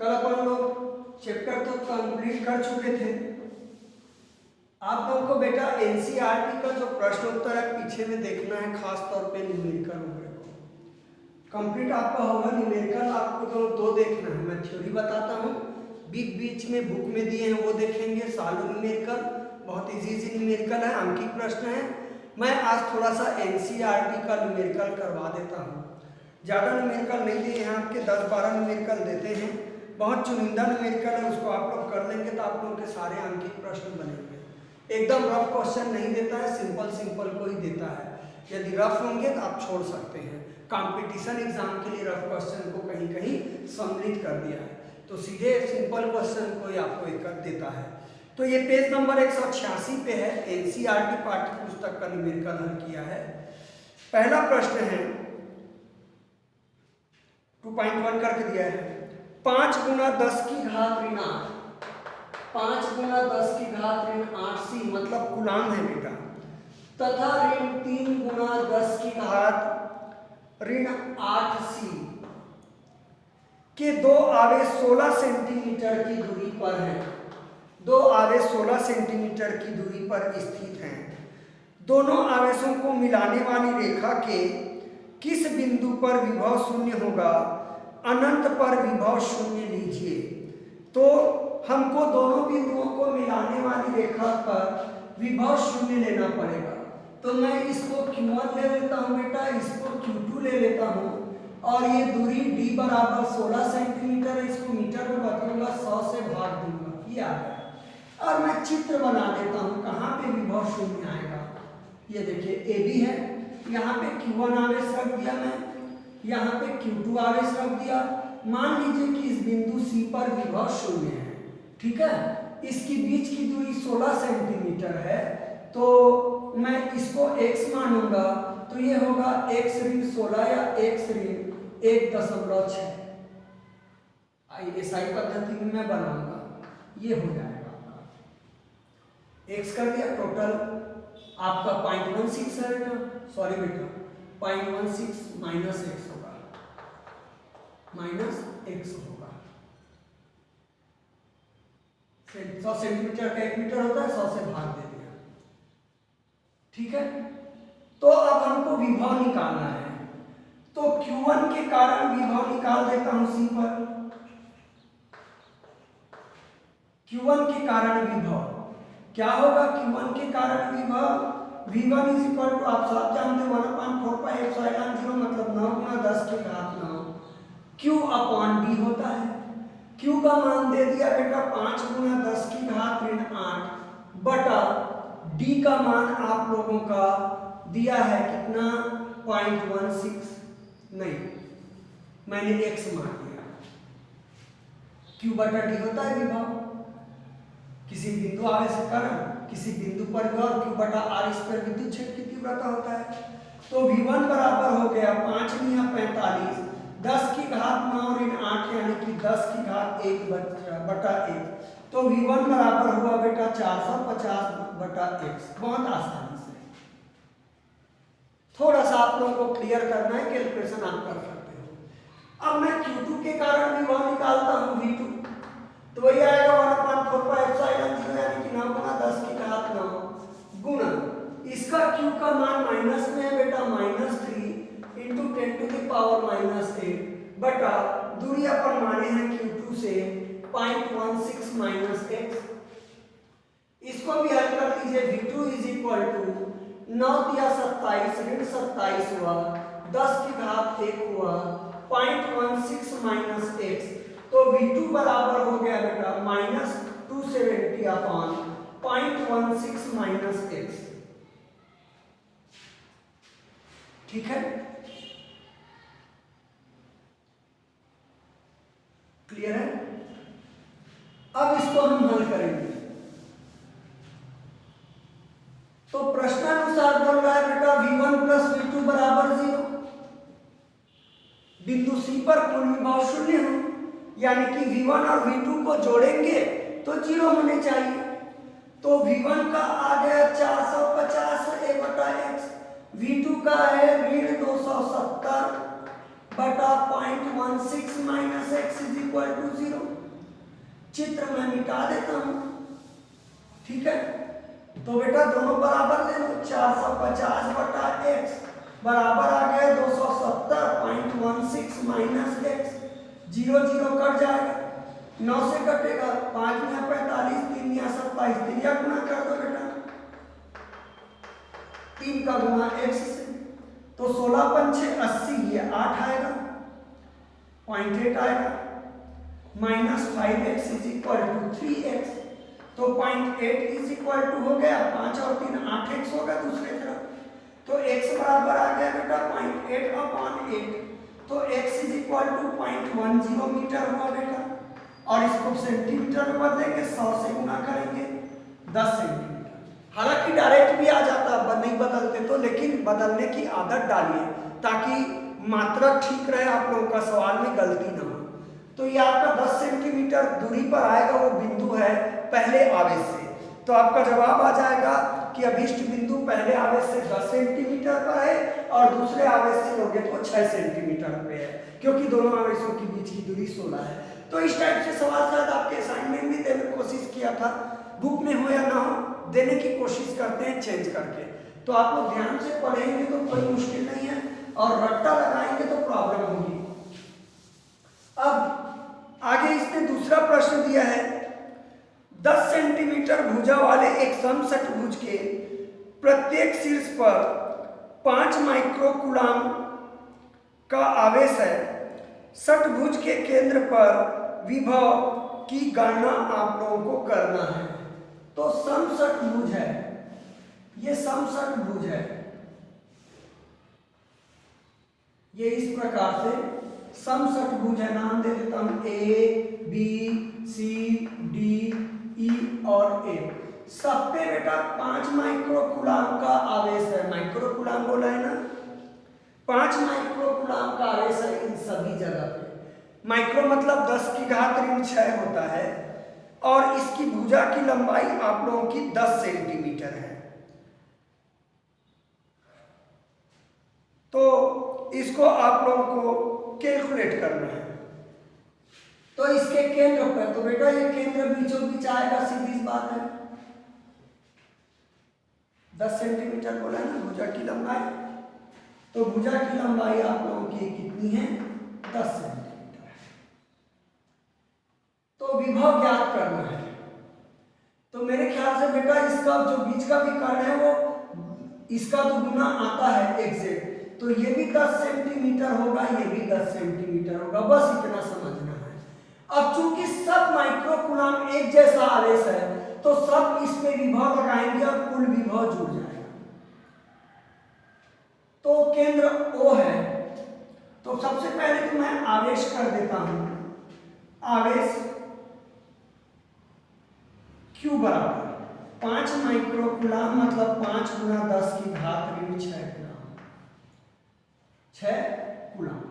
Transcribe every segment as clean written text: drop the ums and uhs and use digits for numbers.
कल अपन लोग चैप्टर तो कंप्लीट कर चुके थे। आप लोगों को बेटा एनसीईआरटी का जो प्रश्न उत्तर है पीछे में देखना है, खास तौर पे न्यूमेरिकल वगैरह को कंप्लीट आपका होगा। न्यूमेरिकल आपको तो दो देखना है, मैं थ्योरी बताता हूँ, बीच में बुक में दिए हैं वो देखेंगे। सालों न्यूमेरिकल बहुत इजी न्यूमेरिकल है, अंकित प्रश्न है। मैं आज थोड़ा सा एनसीईआरटी का न्यूमेरिकल करवा देता हूँ। ज़्यादा न्यूमेरिकल नहीं दिए हैं, आपके 10-12 न्यूमेरिकल देते हैं। बहुत चुनिंदा न्यूमेरिकल है, उसको आप लोग कर लेंगे तो आप लोगों के सारे अंकित प्रश्न बनेंगे। एकदम रफ क्वेश्चन नहीं देता है, सिंपल को ही देता है। यदि रफ होंगे तो आप छोड़ सकते हैं। कंपटीशन एग्जाम के लिए रफ क्वेश्चन को कहीं कहीं सम्मिलित कर दिया है, तो सीधे सिंपल क्वेश्चन को ही आपको एक देता है। तो ये पेज नंबर 186 पे है, एनसीईआरटी पाठ्य पुस्तक का न्यूमेरिकल हल किया है। पहला प्रश्न है 2.1 करके दिया है, 5 गुना 10 की घात ऋण 8, 5 गुना 10 की घात ऋण 8c मतलब गुलाम है बेटा, तथा ऋण 3 गुना 10 की घात ऋण 8c के दो आवेश 16 सेंटीमीटर की दूरी पर हैं। दो आवेश 16 सेंटीमीटर की दूरी पर स्थित हैं। दोनों आवेशों को मिलाने वाली रेखा के किस बिंदु पर विभव शून्य होगा? अनंत पर विभव शून्य लीजिए। तो हमको दोनों बिंदुओं को मिलाने वाली रेखा पर विभव शून्य लेना पड़ेगा। तो मैं इसको Q1 ले लेता हूँ बेटा, इसको Q2 ले लेता हूँ, और ये दूरी d बराबर 16 सेंटीमीटर है, इसको मीटर में बदलूंगा, 100 से भाग दूंगा, ये आ गया। और मैं चित्र बना देता हूँ कहाँ पे विभव शून्य आएगा। ये देखिए AB है, यहाँ पे Q1 आवेश रख दिया मैं, यहाँ पे Q2 आवेश रख दिया। मान लीजिए कि इस बिंदु C पर विभव शून्य है, ठीक है। इसकी बीच की दूरी 16 सेंटीमीटर है, तो मैं इसको x मानूंगा, तो ये होगा x ऋण 16 या x ऋण 1.6। SI पद्धति में मैं बनाऊंगा, ये हो जाएगा आपका x कर दिया। टोटल आपका 0.16 है ना, सॉरी बेटा 0.16 माइनस x होगा, माइनस x होगा। 100 सेंटीमीटर का 1 मीटर होता है, 100 से भाग दे दिया, ठीक है। तो अब हमको विभव निकालना है, तो Q1 के कारण विभव निकाल देता हूं C पर। Q1 के कारण विभव क्या होगा? Q1 के कारण विभव V1 इज इक्वल टू, आप सब जानते हो 1/4πε0 मतलब 9 गुना 10 की घात 9 Q अपॉन D होता है। Q का मान दे दिया बेटा 5 गुना 10 की घात ऋण 8 बटा D का मान आप लोगों का दिया है कितना? 0.16 नहीं, मैंने x मान दिया। Q बटा D होता है विभव, किसी बिंदु आवेश के कारण किसी बिंदु पर विभव, Q बटा R इस पर विद्युत क्षेत्र की तीव्रता होता है। तो V1 बराबर हो गया 5 × 45 10 की घात 9 ऋण 8 यानी कि 10 की घात 1 बटा 1। तो V1 बराबर हुआ बेटा 450 बटा x। बहुत आसानी से, थोड़ा सा आप लोगों को क्लियर करना है, कैलकुलेशन आप कर सकते हो। अब मैं Q2 के कारण विभव निकालता हूँ V2, तो वही आएगा 1/4πε0 यानी कि 9 गुना 10 की घात 9 गुना इसका Q का मान माइनस में है बेटा, -3 × 10⁻⁻8 बटा दूरी अपन माने हैं Q2 से 0.16 माइनस x। इसको भी हल कर लीजिए। V2 इज इक्वल टू 9 या 27 ऋण 27 हुआ, 10 की घात 1 हुआ, 0.16 माइनस x। तो V2 बराबर हो गया बेटा -270 अपॉन 0.16 माइनस x, ठीक है। क्लियर है? अब इसको हम हल करेंगे। तो प्रश्नानुसार बोल रहा है बेटा V1 प्लस V2 बराबर 0। बिंदु C पर कुल विभव शून्य हो, यानी कि V1 और V2 को जोड़ेंगे तो 0 होने चाहिए। तो V1 का आ गया 450 a/x, V2 का है ऋण 270 बटा 0.16 minus x is equal to 0। चित्र में मिटा देता हूं, ठीक है। तो बेटा दोनों बराबर ले लो, 450 बटा एक्स बराबर आ गया 270.16 माइनस एक्स, 0 0 कट जाएगा, 9 से कटेगा, 5 में 45, 3 में 27, 3 या गुना कर दो बेटा, 3 का गुना एक्स से, तो 16 पंचे 80, ये 8 आएगा, 0.8 आएगा, minus 5x is equal to 3x, तो 0.8 इज इक्वल टू हो गया 5 और 3 8x होगा दूसरे तरफ, तो x बराबर आ गया बेटा 0.8 अपॉन 8, तो x is equal to 0.10 metre हुआ बेटा, और इसको सेंटीमीटर में बदलेंगे, 100 से गुना करेंगे 10 सेंटीमीटर। हालांकि डायरेक्ट भी आ जाता, नहीं बदलते तो, लेकिन बदलने की आदत डालिए ताकि मात्रा ठीक रहे, आप लोगों का सवाल में गलती ना हो। तो ये आपका 10 सेंटीमीटर दूरी पर आएगा, वो बिंदु है पहले आवेश से, तो आपका जवाब आ जाएगा कि अभिष्ट बिंदु पहले आवेश से 10 सेंटीमीटर पर है और दूसरे आवेश से लोगे तो 6 सेंटीमीटर पे है, क्योंकि दोनों आवेशों के बीच की दूरी 16 है। तो इस टाइप से सवाल शायद आपके असाइनमेंट में देने की कोशिश किया था, बुक में हो या ना हो, देने की कोशिश करते हैं चेंज करके। तो आप लोग ध्यान से पढ़ेंगे तो कोई मुश्किल नहीं है, और रट्टा लगाएंगे तो प्रॉब्लम होगी। अब आगे इसने दूसरा प्रश्न दिया है, 10 सेंटीमीटर भुजा वाले एक समषटभुज के प्रत्येक शीर्ष पर 5 माइक्रोकूलाम का आवेश है, षटभुज के केंद्र पर विभव की गणना आप लोगों को करना है। तो समषटभुज है, ये समषटभुज है, ये इस प्रकार से समषटभुज है, नाम दे देता हूं A B C D E और A। सब पे बेटा 5 माइक्रोकूलाम का आवेश है, माइक्रोकूलाम बोला है ना, 5 माइक्रोकूलाम का आवेश है इन सभी जगह पे। माइक्रो मतलब 10 की घात ऋण 6 होता है, और इसकी भुजा की लंबाई आप लोगों की 10 सेंटीमीटर है। तो इसको आप लोगों को कैलकुलेट करना है। तो इसके केंद्र पर, तो बेटा ये केंद्र बीचों बीच आएगा, सीधी बात है, 10 सेंटीमीटर बोला है ना भुजा की लंबाई, तो भुजा की लंबाई आप लोगों की कितनी है, 10 सेंटीमीटर है। तो विभव ज्ञात करना है, तो मेरे ख्याल से बेटा इसका जो बीच का भी कर्ण है वो इसका तो गुना आता है एग्जैक्ट, तो ये भी 10 सेंटीमीटर होगा, ये भी 10 सेंटीमीटर होगा, बस इतना समझना है। अब चूंकि सब माइक्रोकूलाम एक जैसा आवेश है, तो सब इसमें विभव लगाएंगे और कुल विभव जुड़ जाएगा। तो केंद्र O है, तो सबसे पहले तो मैं आवेश कर देता हूं, आवेश Q बराबर 5 माइक्रोकूलाम मतलब 5 गुना 10 की घात ऋण 6 कूलाम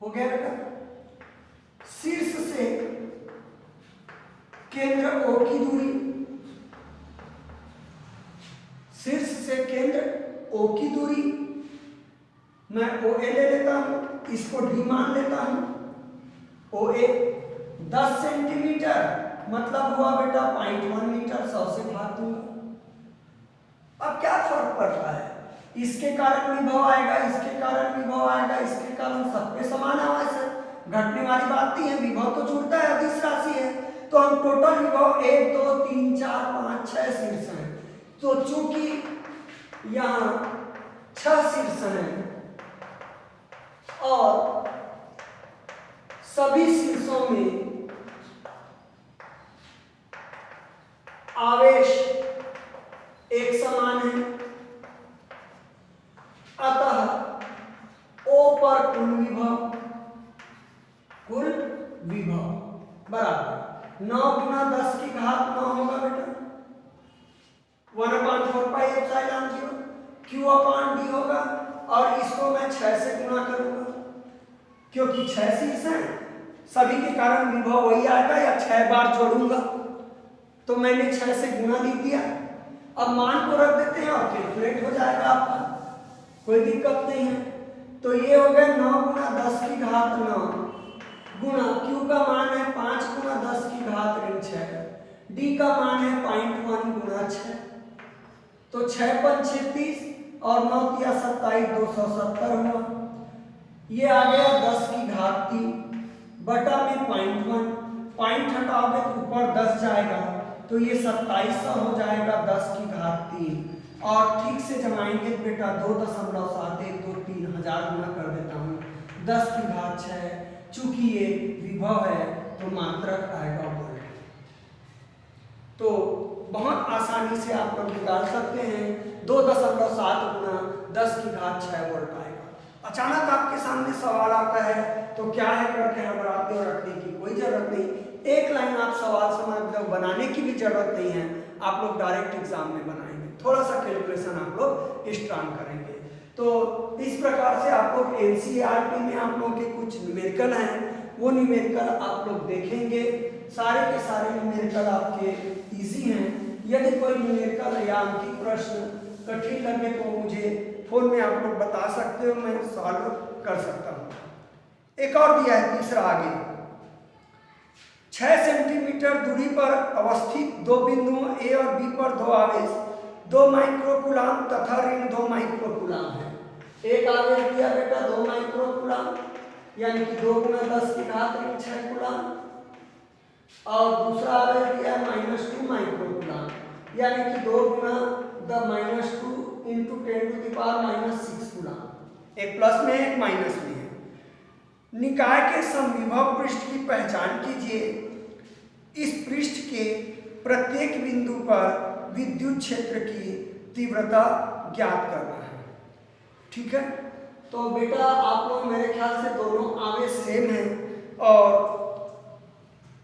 हो गया बेटा। शीर्ष से केंद्र O की दूरी, शीर्ष से केंद्र O की दूरी मैं OA ले लेता हूं, इसको D मान लेता हूं। OA 10 सेंटीमीटर मतलब हुआ बेटा 0.1 मीटर, 100 से भाग दूंगा। अब क्या फर्क पड़ता है, इसके कारण विभव आएगा, इसके कारण विभव आएगा, इसके कारण सब पे समान आवेश है, घटने वाली बात नहीं है, विभव तो जुड़ता है, अदिश राशि है। तो हम टोटल विभव 1 2 3 4 5 6 शीर्ष हैं, तो चूंकि यहाँ 6 शीर्ष हैं और सभी शीर्षों में आवेश एक समान है, अतः O पर कुल विभव बराबर 9 गुना 10 की घात 9 होगा बेटा, 1/4πε0 Q अपॉन D होगा, और इसको मैं 6 से गुना करूंगा, क्योंकि 6 शीर्ष हैं, सभी के कारण विभव वही आएगा, या 6 बार जोड़ूंगा, तो मैंने 6 से गुना लिख दिया। अब मान को रख देते हैं और कैलकुलेट हो जाएगा आपका, कोई दिक्कत नहीं है। तो तो ये हो गए 9 गुना 10 की घात 9 गुना Q का मान है 5 गुना 10 की घात ऋण 6, D का मान है 0.1 गुना 6, तो 6 5 36 और 9 तिया 27 270 हुआ। ये आ गया 10 की घात 3 बटा में 0.1, पॉइंट हटाओगे तो ऊपर 10 जाएगा तो ये 2700 हो जाएगा 10 की घात 3, और ठीक से जमाएंगे बेटा 2.7123 1000 गुना कर देता हूँ 10 की घात 6, चूंकि ये विभव है तो मात्रक आएगा वोल्ट। तो बहुत आसानी से आप लोग निकाल सकते हैं 2.7 गुना 10 की घात 6 वोल्ट आएगा। अचानक आपके सामने सवाल आता है तो क्या है करके घबराते और रखने की कोई जरूरत नहीं, एक लाइन आप सवाल समाधान बनाने की भी जरूरत नहीं है, आप लोग डायरेक्ट एग्जाम में बनाएंगे, थोड़ा सा कैलकुलेशन आप लोग स्ट्रांग करेंगे। तो इस प्रकार से आप लोग एनसीईआरटी में आप लोगों के कुछ न्यूमेरिकल हैं, वो न्यूमेरिकल आप लोग देखेंगे, सारे के सारे न्यूमेरिकल आपके इजी हैं। यदि कोई न्यूमेरिकल या अंकित प्रश्न कठिन लगे तो मुझे फोन में आप लोग बता सकते हो, मैं सॉल्व कर सकता हूँ। एक और दिया है तीसरा आगे, 6 सेंटीमीटर दूरी पर अवस्थित दो बिंदुओं ए और बी पर दो आवेश 2 माइक्रोकूलाम तथा ऋण 2 माइक्रोकूलाम है। एक आवेश दिया बेटा 2 माइक्रोकूलाम यानी कि 2 गुना 10 की घात ऋण 6 कूलाम, और दूसरा आवेश दिया -2 माइक्रोकूलाम यानी कि 2 गुना -2 into 10 to the power -6 coulomb. एक प्लस में है एक माइनस में है। निकाय के समविभव पृष्ठ की पहचान कीजिए। इस पृष्ठ के प्रत्येक बिंदु पर विद्युत क्षेत्र की तीव्रता ज्ञात करना है। ठीक है, तो बेटा आप लोग मेरे ख्याल से दोनों आवेश सेम है और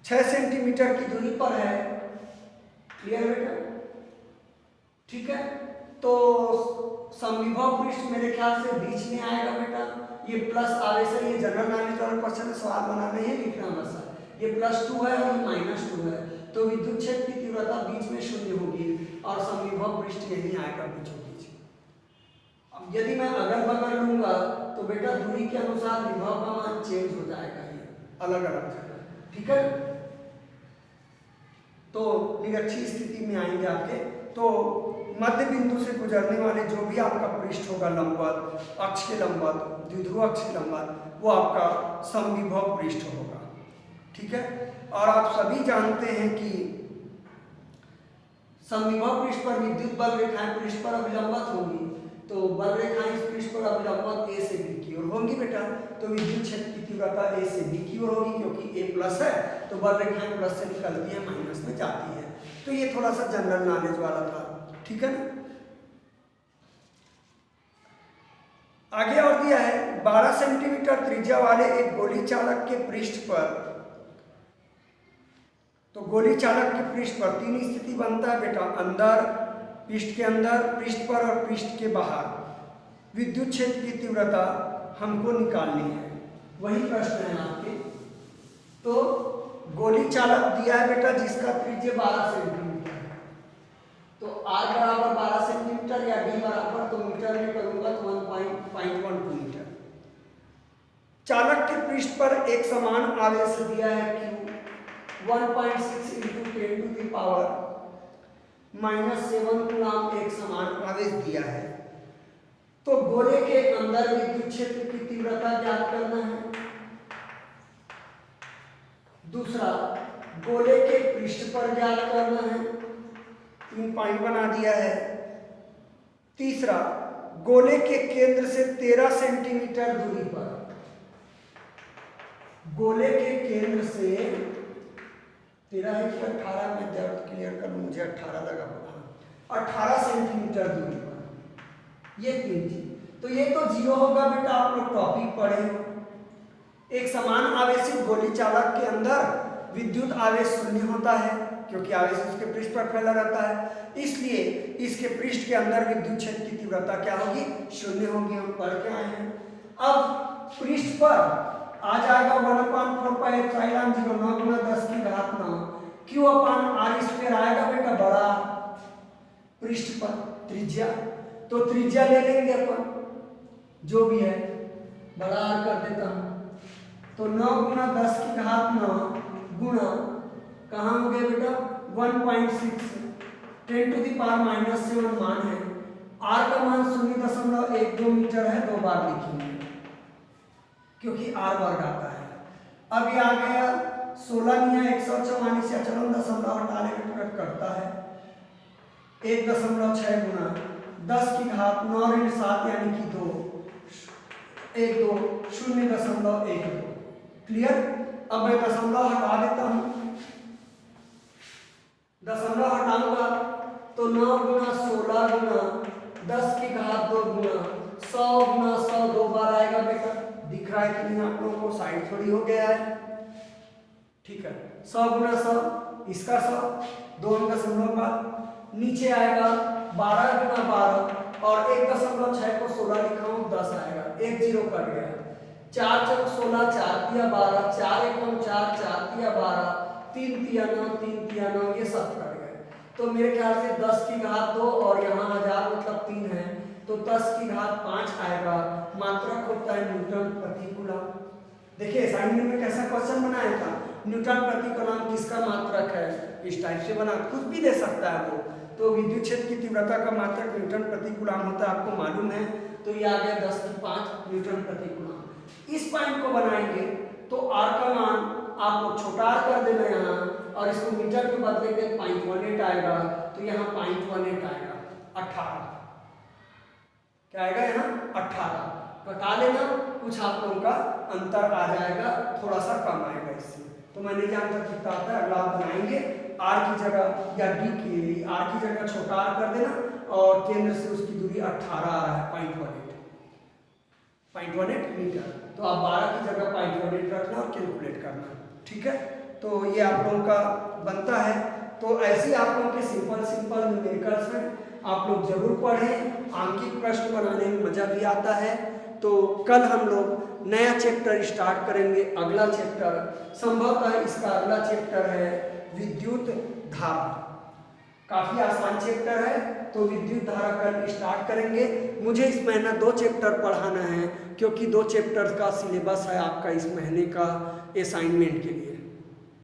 6 सेंटीमीटर की दूरी पर है। क्लियर बेटा? ठीक है, तो समविभव पृष्ठ मेरे ख्याल से बीच में आएगा बेटा। ये प्लस आवेश है, ये जनरल नॉलेज वाला क्वेश्चन है, सवाल बनाना है लिखना बस है। ये +2 है और ये -2 है, तो विद्युत क्षेत्र की तीव्रता बीच में 0 होगी और समविभव पृष्ठ यहीं आएगा बीचों बीच। अब यदि मैं अगल बगल लूंगा तो बेटा दूरी के अनुसार विभव का मान चेंज हो जाएगा, ये अलग अलग जगह। ठीक है, तो निरक्षीय स्थिति में आएंगे आपके। तो मध्य बिंदु से गुजरने वाले जो भी आपका पृष्ठ होगा लंबवत, अक्ष के लंबवत, द्विध्रुव अक्ष के लंबवत, वो आपका समविभव पृष्ठ होगा। ठीक है, और आप सभी जानते हैं कि समविभव पृष्ठ पर विद्युत बल रेखाएं पृष्ठ पर अभिलंबित होंगी, तो बल रेखाएं इस पृष्ठ पर अभिलंबित ए से बी की ओर होंगी बेटा, तो विद्युत क्षेत्र की तीव्रता ए से बी की ओर होगी, क्योंकि ए प्लस है तो बल रेखाएं प्लस से निकलती है माइनस में जाती है। तो ये थोड़ा सा जनरल नॉलेज वाला था। ठीक है ना, आगे और दिया है 12 सेंटीमीटर त्रिज्या वाले एक गोली चालक के पृष्ठ पर, तो गोली चालक के पृष्ठ पर 3 स्थिति बनता है बेटा, अंदर, पृष्ठ के अंदर, पृष्ठ पर और पृष्ठ के बाहर विद्युत क्षेत्र की तीव्रता हमको निकालनी है। वही प्रश्न है आपके। तो गोली चालक दिया है बेटा जिसका त्रिज्या 12 सेंटीमीटर है, तो r बराबर 12 सेंटीमीटर या d बराबर, तो मीटर में करूंगा तो 1.12 मीटर। चालक के पृष्ठ पर एक समान आवेश दिया है q 1.6 into 10 to the power -7 coulomb एक समान आवेश दिया है। तो गोले के अंदर विद्युत क्षेत्र की तीव्रता ज्ञात करना है। दूसरा, गोले के पृष्ठ पर ज्ञात करना है, 3 पॉइंट बना दिया है। तीसरा, गोले के केंद्र से 13 सेंटीमीटर दूरी पर, गोले के केंद्र से 13 है कि 18 में जब क्लियर कर, मुझे 18 लगा, 18 सेंटीमीटर दूरी पर ये 3 चीज। तो ये तो 0 होगा बेटा, आप लोग टॉपिक पढ़े हो। एक समान आवेशित गोली चालक के अंदर विद्युत आवेश 0 होता है, क्योंकि आवेश उसके पृष्ठ पर फैला रहता है, इसलिए इसके पृष्ठ के अंदर विद्युत क्षेत्र की तीव्रता क्या होगी? 0 होगी। हम पढ़ के आए हैं। अब पृष्ठ पर आ जाएगा 1/4πε0 9 गुना 10 की घात 9 Q/r² आएगा बेटा, बड़ा पृष्ठ पर त्रिज्या, तो त्रिज्या ले लेंगे अपन जो भी है, बड़ा आर कर देता हूँ। तो 9 गुना 10 की घात 9 गुना कहाँ हो गया बेटा 1.6 10 टू द पावर -7 मान है। आर का मान 0.12 मीटर है, 2 बार लिखेंगे क्योंकि आर वर्ग आता है। अब ये आ गया 16 निया 144 या चलो दशमलव हटा लेंगे कट करता है 1.6 गुना 10 की घात 9 ऋण 7 यानी कि 2 1 2 0.12 क्लियर। अब मैं दशमलव हटा देता हूँ, दशमलव हटाऊंगा तो 9 गुना 16 गुना 10 की घात 2 गुना 100 गुना 100 2 बार आएगा बेटा। दिख रहा है कि नहीं आप लोगों को, साइड थोड़ी हो गया है, ठीक है। 100 गुना 100 इसका 100 2 दशमलव बाद नीचे आएगा 12 गुना 12 और 1.6 को 16 लिखा हूँ 10 आएगा, 1 0 कट गया। 4 चौक 16 4 तिया 12 4 एकम 4 4 तिया 12 3 तिया 9 3 तिया 9 ये सब कट गए। तो मेरे ख्याल से 10 की घात 2 और यहाँ 1000 मतलब 3 है तो 10 की घात 5 आएगा। मात्रक होता है न्यूटन प्रति कूलम। देखिए असाइनमेंट में कैसा क्वेश्चन बनाया था, न्यूटन प्रति कूलम किसका मात्रक है, इस टाइप से बना, कुछ भी दे सकता है वो। तो विद्युत क्षेत्र की तीव्रता का मात्रक न्यूटन प्रति कूलम होता है, आपको मालूम है। तो ये आ गया 10 की 5 न्यूटन प्रति कूलम। इस पॉइंट को बनाएंगे तो आर का मान आप लोग छोटा आर कर देना यहाँ और इसको मीटर में बदलेंगे 0.18 आएगा। तो यहाँ 0.18 आएगा 18, क्या आएगा यहाँ 18 घटा लेना, कुछ आप लोगों का अंतर आ जाएगा, थोड़ा सा कम आएगा इससे। तो मैं नहीं जानता कितना आता है, अगला आप बनाएंगे आर की जगह या डी की आर की जगह छोटा आर कर देना और केंद्र से उसकी दूरी 18 आ रहा है 0.18 मीटर। तो आप 12 की जगह 0.18 रखना और कैलकुलेट करना, ठीक है। तो ये आप लोगों का बनता है। तो ऐसे आप लोगों के सिंपल न्यूमेरिकल्स हैं, आप लोग जरूर पढ़ें, आंकिक प्रश्न बनाने में मजा भी आता है। तो कल हम लोग नया चैप्टर स्टार्ट करेंगे, अगला चैप्टर संभवतः इसका अगला चैप्टर है विद्युत धारा। काफी आसान चैप्टर है, तो विद्युत धारा कल स्टार्ट करेंगे। मुझे इस महीना 2 चैप्टर पढ़ाना है क्योंकि 2 चैप्टर का सिलेबस है आपका इस महीने का असाइनमेंट के लिए।